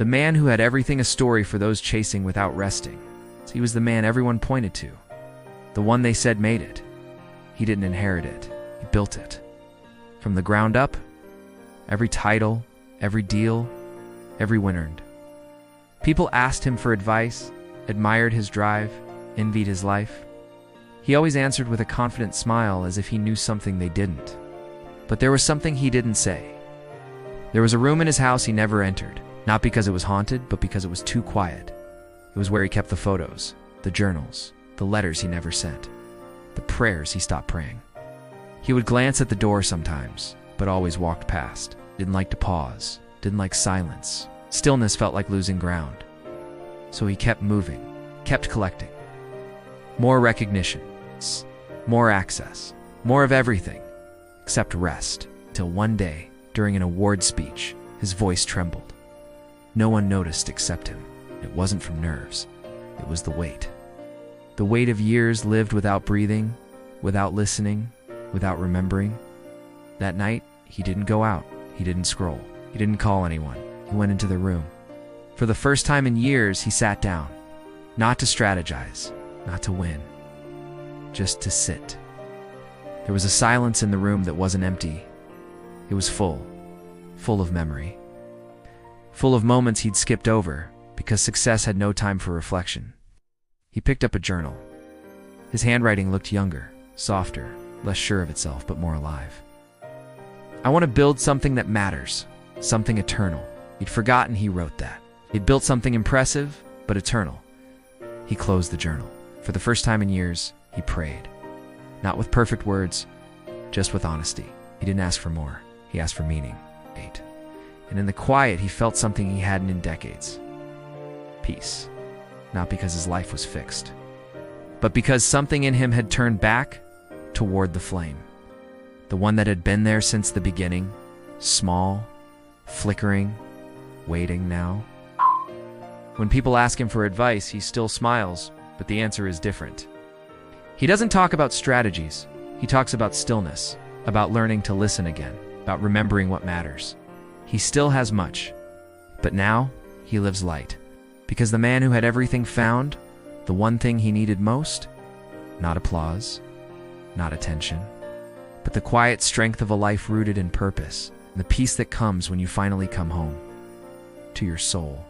The man who had everything, a story for those chasing without resting. He was the man everyone pointed to. The one they said made it. He didn't inherit it. He built it. From the ground up, every title, every deal, every win earned. People asked him for advice, admired his drive, envied his life. He always answered with a confident smile as if he knew something they didn't. But there was something he didn't say. There was a room in his house he never entered, not because it was haunted, but because it was too quiet. It was where he kept the photos, the journals, the letters he never sent, the prayers he stopped praying. He would glance at the door sometimes, but always walked past. Didn't like to pause, didn't like silence. Stillness felt like losing ground. So he kept moving, kept collecting. More recognition, more access, more of everything, except rest, till one day, during an award speech, his voice trembled. No one noticed except him. It wasn't from nerves. It was the weight. The weight of years lived without breathing, without listening, without remembering. That night, he didn't go out. He didn't scroll. He didn't call anyone. He went into the room. For the first time in years, he sat down. Not to strategize, not to win, just to sit. There was a silence in the room that wasn't empty. It was full of memory. Full of moments he'd skipped over because success had no time for reflection. He picked up a journal. His handwriting looked younger, softer, less sure of itself, but more alive. I want to build something that matters, something eternal. He'd forgotten he wrote that. He'd built something impressive, but eternal. He closed the journal. For the first time in years, he prayed. Not with perfect words, just with honesty. He didn't ask for more. He asked for meaning. And in the quiet, he felt something he hadn't in decades. Peace. Not because his life was fixed, but because something in him had turned back toward the flame. The one that had been there since the beginning, small, flickering, waiting now. When people ask him for advice, he still smiles, but the answer is different. He doesn't talk about strategies. He talks about stillness, about learning to listen again, about remembering what matters. He still has much, but now he lives light. Because the man who had everything found the one thing he needed most, not applause, not attention, but the quiet strength of a life rooted in purpose, and the peace that comes when you finally come home to your soul.